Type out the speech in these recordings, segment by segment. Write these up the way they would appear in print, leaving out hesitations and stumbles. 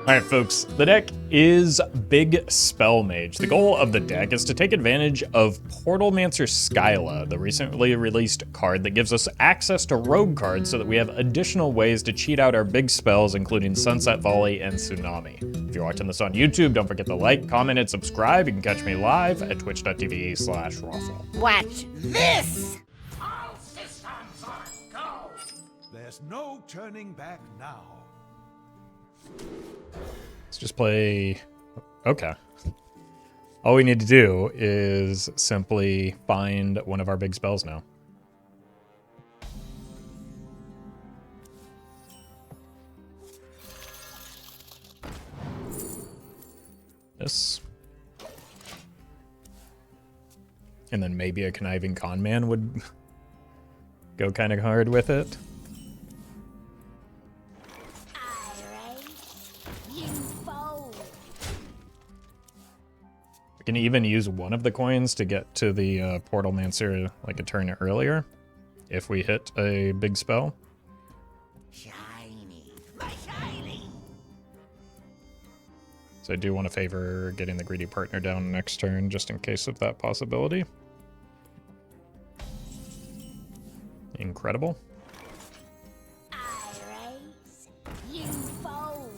Alright folks, the deck is Big Spell Mage. The goal of the deck is to take advantage of Portalmancer Skyla, the recently released card that gives us access to rogue cards so that we have additional ways to cheat out our big spells, including Sunset, Volley, and Tsunami. If you're watching this on YouTube, don't forget to like, comment, and subscribe. You can catch me live at twitch.tv/Roffle. Watch this! All systems are go! There's no turning back now. Let's just play... Okay. All we need to do is simply find one of our big spells now. This. And then maybe a Conniving Conman would go kind of hard with it. We can even use one of the coins to get to the Portalmancer like a turn earlier if we hit a big spell. Shiny, my shiny! So I do want to favor getting the greedy partner down next turn just in case of that possibility. Incredible. I raise, you fold.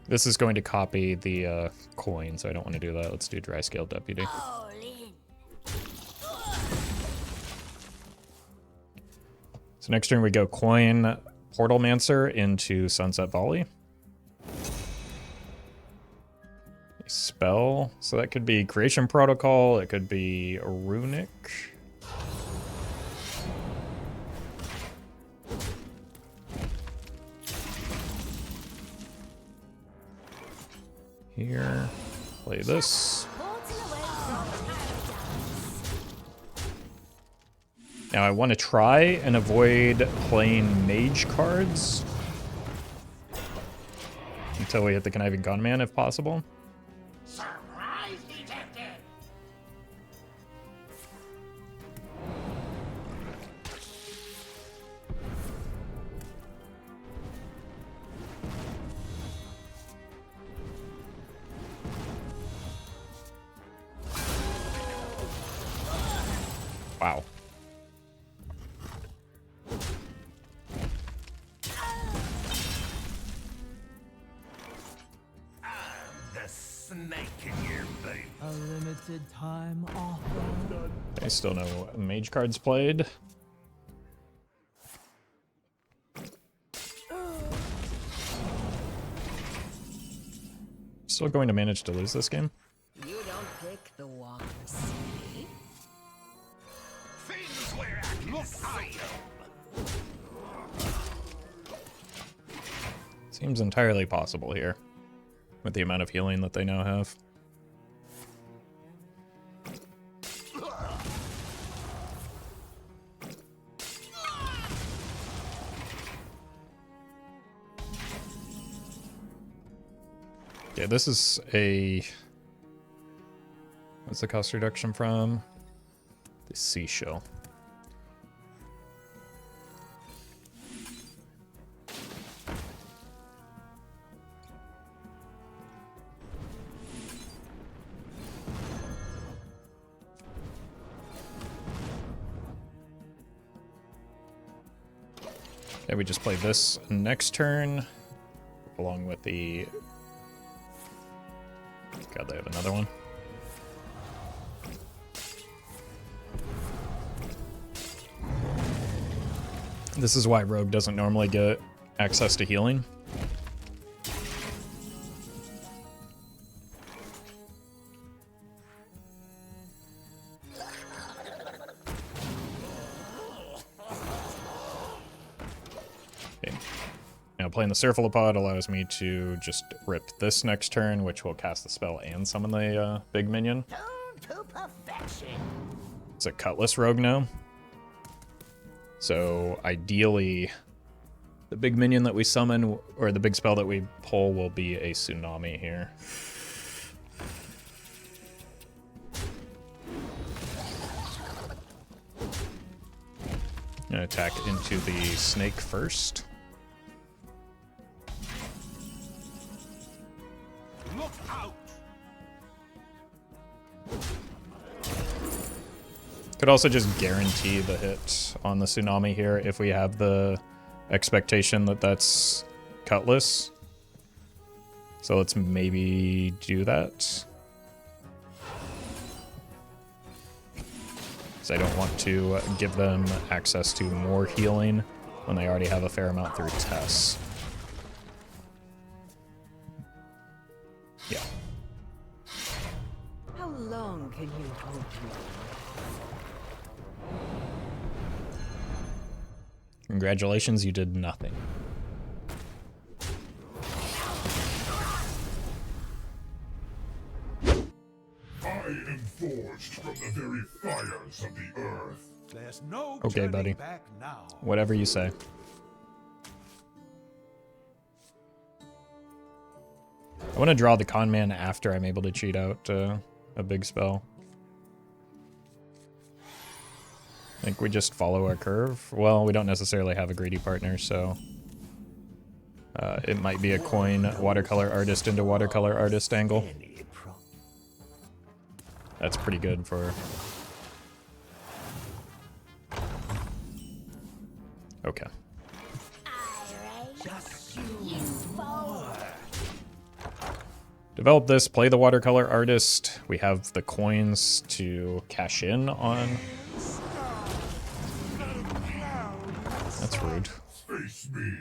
This is going to copy the coin, so I don't want to do that. Let's do Dry Scale Deputy. All in. So next turn we go coin Portalmancer into Sunset Volley. A spell. So that could be Creation Protocol. It could be Runic. Here. Play this. Now I want to try and avoid playing Mage cards until we hit the Conniving Conman if possible. Surprise detected! Wow. The snake in your boot. A limited time offer. I still know Mage cards played. Still going to manage to lose this game. You don't pick the walk of sea. Things where I can see 'em. Seems entirely possible here with the amount of healing that they now have. Okay, this is a... What's the cost reduction from? The Sea Shill. Okay, we just play this next turn, along with the... God, they have another one. This is why Rogue doesn't normally get access to healing. Okay. Now playing the Surfalopod allows me to just rip this next turn, which will cast the spell and summon the big minion. Tuned to perfection. It's a Cutlass Rogue now. So ideally, the big minion that we summon, or the big spell that we pull, will be a Tsunami here. Gonna attack into the snake first. Look out! Could also just guarantee the hit on the Tsunami here if we have the expectation that that's Cutlass. So let's maybe do that. Because I don't want to give them access to more healing when they already have a fair amount through Tess. Yeah. How long can you hold your Congratulations, you did nothing. I am forged from the very fires of the earth. There's no Okay, turning buddy. back now. Whatever you say. I want to draw the Conman after I'm able to cheat out a big spell. I think we just follow our curve. Well, we don't necessarily have a greedy partner, so it might be a coin Watercolor Artist into Watercolor Artist angle. That's pretty good for... Okay. Develop this, play the Watercolor Artist. We have the coins to cash in on. That's rude. Face me.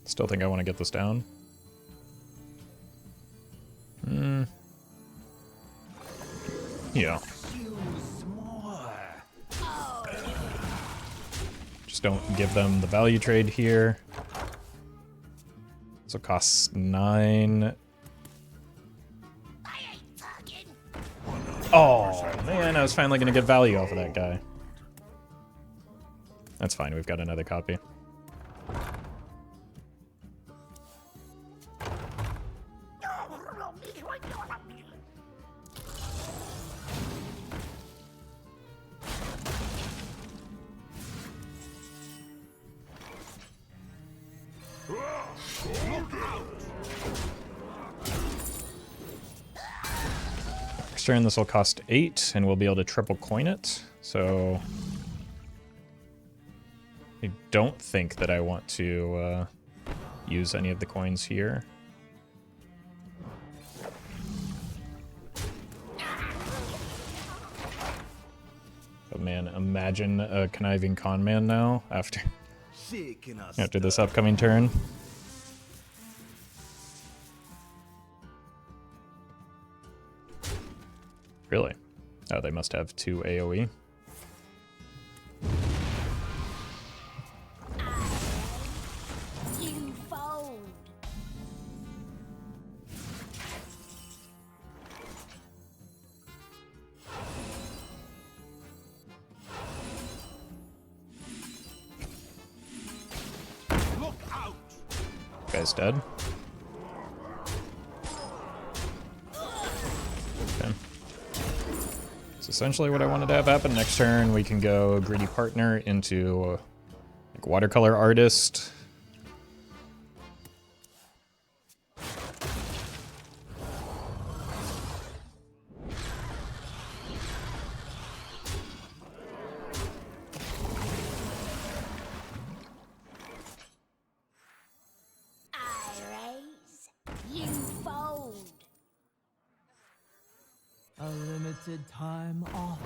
Still think I want to get this down. Yeah. Just don't give them the value trade here. So it costs 9. Oh, man, I was finally going to get value off of that guy. That's fine, we've got another copy. Next turn, this will cost 8, and we'll be able to triple coin it. So I don't think that I want to use any of the coins here. But man, imagine a Conniving Conman now after this upcoming turn. Really? Oh, they must have 2 AoE. You fold. Look out! Guy's dead. Okay. That's essentially what I wanted to have happen. Next turn, we can go Greedy Partner into like Watercolor Artist. A limited time offer.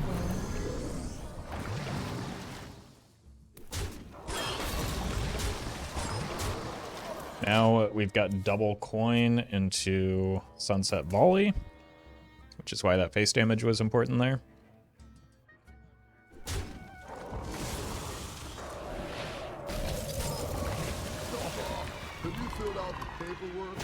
Now we've got double coin into Sunset Volley, which is why that face damage was important there. Have you filled out the paperwork?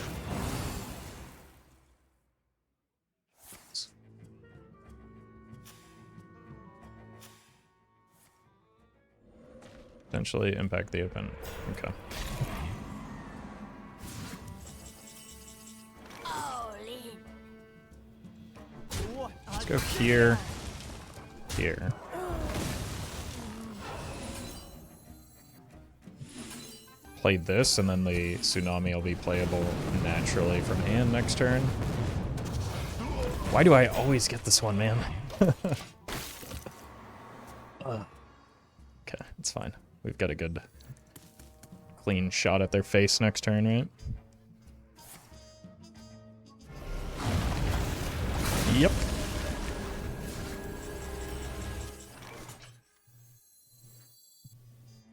Potentially impact the event. Okay. Let's go here. here. Play this, and then the Tsunami will be playable naturally from hand next turn. Why do I always get this one, man? Okay, it's fine. We've got a good, clean shot at their face next turn, right? Yep.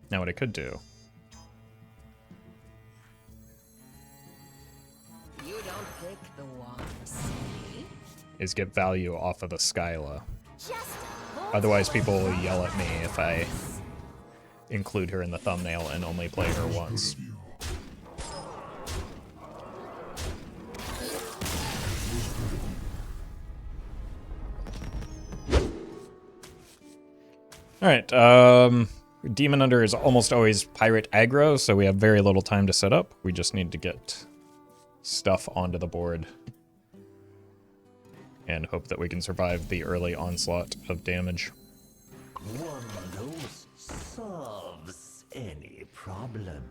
Now what I could do is get value off of the Skyla. Otherwise, people will yell at me if I include her in the thumbnail and only play her once. Alright, Demon Under is almost always pirate aggro, so we have very little time to set up. We just need to get stuff onto the board and hope that we can survive the early onslaught of damage. One dose solves any problem.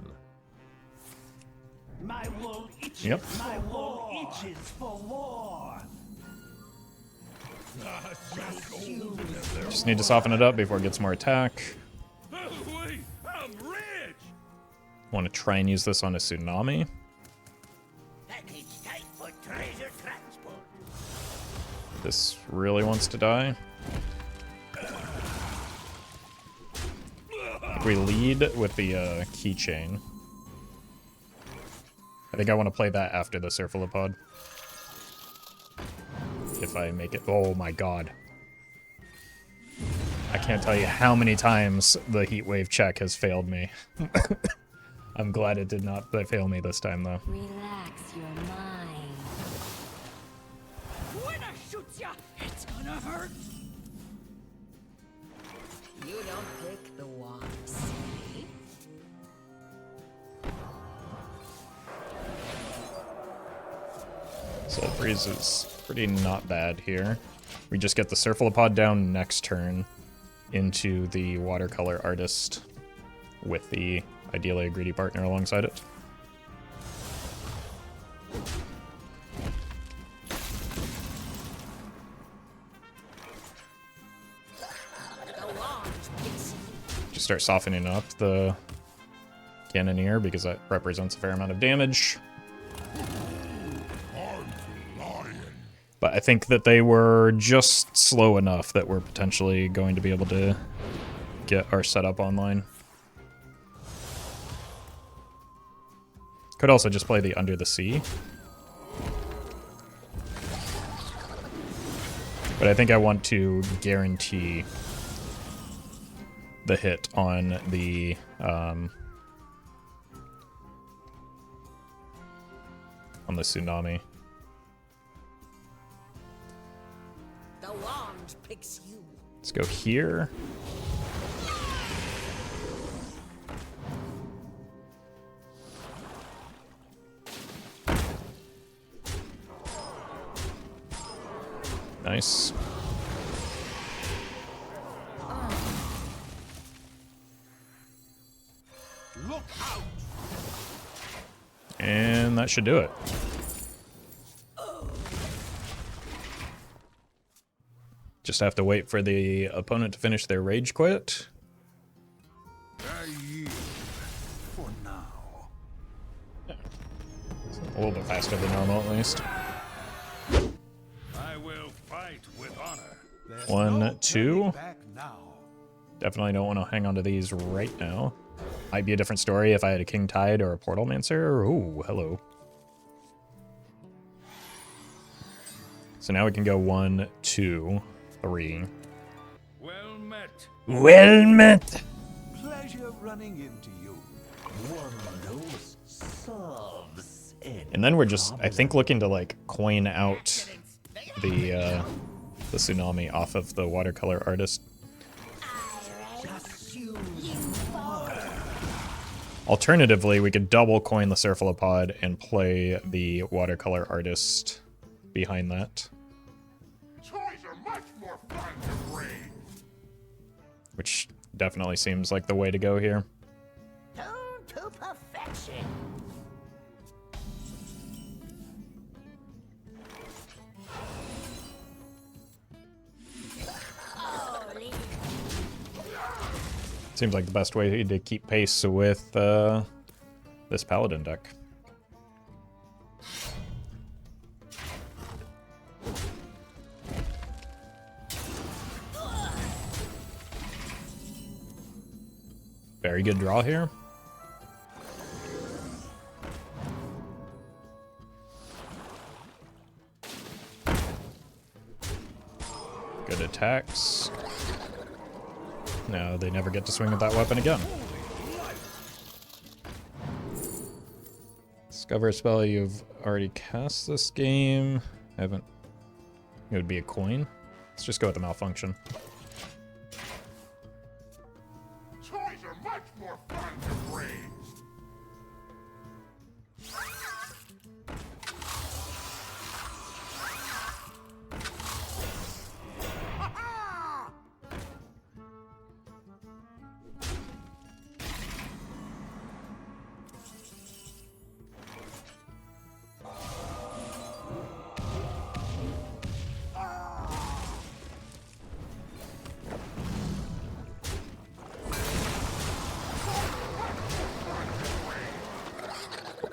My wool itches. Yep. My wool itches for war. Just need to soften it up before it gets more attack. Wait, I'm rich. Want to try and use this on a Tsunami. Package tight for treasure transport. This really wants to die. We lead with the Keychain. I think I want to play that after the Surfalopod. If I make it. Oh my god. I can't tell you how many times the heat wave check has failed me. I'm glad it did not fail me this time though. Relax your mind. When I shoot ya, it's gonna hurt. You don't pick the wrong city. Soul Freeze is pretty not bad here. We just get the Surfalopod down next turn into the Watercolor Artist with the ideally a greedy partner alongside it. Just start softening up the Cannoneer because that represents a fair amount of damage. But I think that they were just slow enough that we're potentially going to be able to get our setup online. Could also just play the Under the Sea. But I think I want to guarantee the hit on the Tsunami. The wand picks you. Let's go here. Nice. Look out. And that should do it. Just have to wait for the opponent to finish their rage quit. I yield for now. A little bit faster than normal, at least. I will fight with honor. There's One, no two. turning back now. Definitely don't want to hang on to these right now. Might be a different story if I had a King Tide or a Portalmancer. Ooh, hello. So now we can go 1, 2, 3. Well met. Well met! Pleasure running into you. One dose solves any And then we're just, I think, looking to like coin out the Tsunami off of the Watercolor Artist. Alternatively, we could double coin the Surfalopod and play the Watercolor Artist behind that. Toys are much more fun to bring. which definitely seems like the way to go here. Tuned to perfection. Seems like the best way to keep pace with this Paladin deck. Very good draw here. Good attacks. No, they never get to swing at that weapon again. Discover a spell you've already cast this game. I haven't. It would be a coin. Let's just go with the malfunction. Toys are much more fun to raise.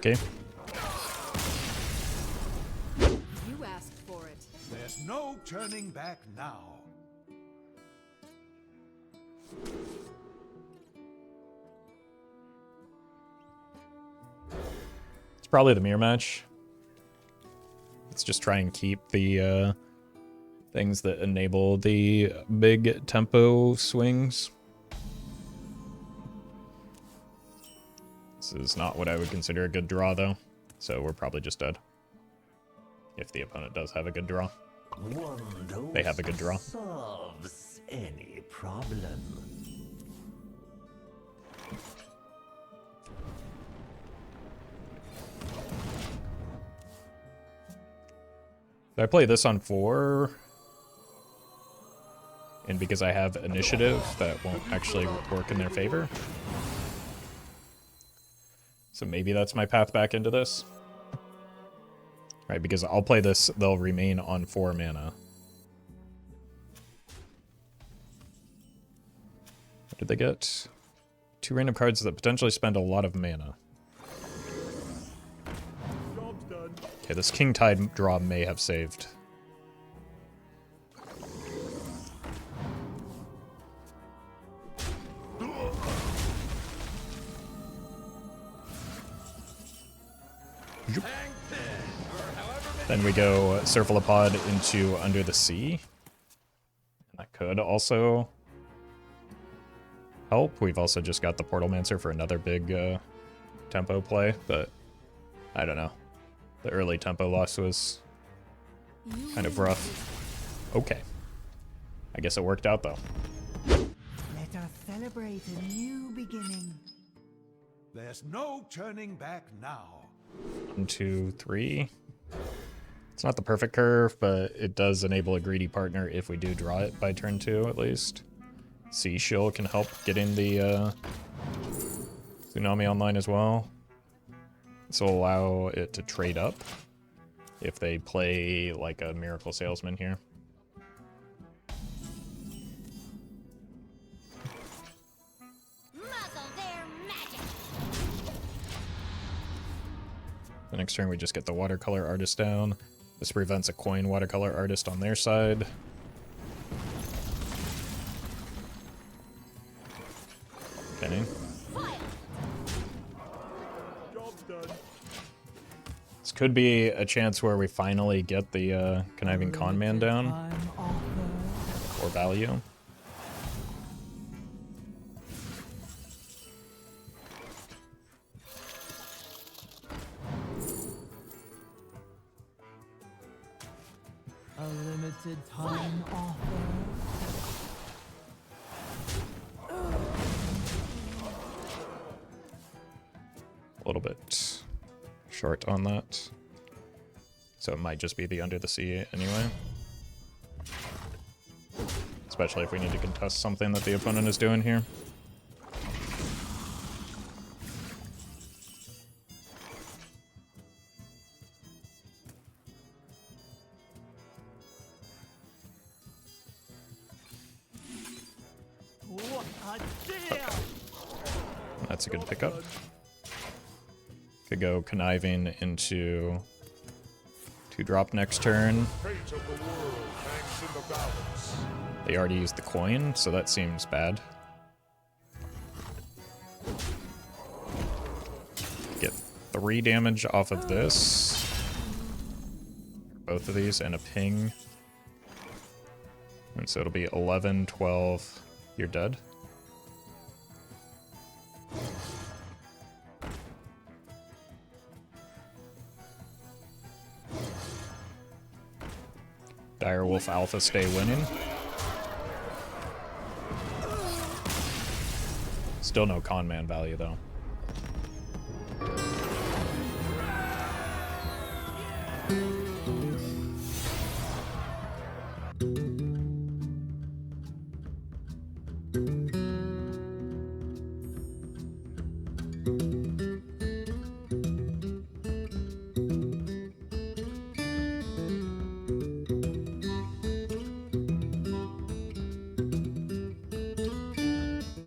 Okay. You asked for it. There's no turning back now. It's probably the mirror match. Let's just try and keep the things that enable the big tempo swings. This is not what I would consider a good draw, though. So we're probably just dead. If the opponent does have a good draw. They have a good draw. Solves any problem. Did I play this on 4? And because I have initiative, that won't actually work in their favor. So maybe that's my path back into this. Right, because I'll play this, they'll remain on 4 mana. What did they get? 2 random cards that potentially spend a lot of mana. Okay, this King Tide draw may have saved. Then we go Surfalopod into Under the Sea. And that could also help. We've also just got the Portalmancer for another big tempo play, but I don't know. The early tempo loss was kind of rough. Okay. I guess it worked out, though. Let us celebrate a new beginning. There's no turning back now. 1, 2, 3. It's not the perfect curve, but it does enable a greedy partner if we do draw it by turn 2, at least. Shill can help getting the Tsunami online as well. This will allow it to trade up if they play like a Miracle Salesman here. The next turn we just get the Watercolor Artist down. This prevents a coin Watercolor Artist on their side. Okay. This could be a chance where we finally get the Conniving Conman down for value. A limited time offer. A little bit short on that. So it might just be the Under the Sea anyway. Especially if we need to contest something that the opponent is doing here. That's a good pickup. Could go Conniving into 2-drop next turn. Fate of the world hangs in the balance. They already used the coin, so that seems bad. Get 3 damage off of this. Both of these and a ping. And so it'll be 11, 12, you're dead. Direwolf Alpha stay winning. Still no Conman value though.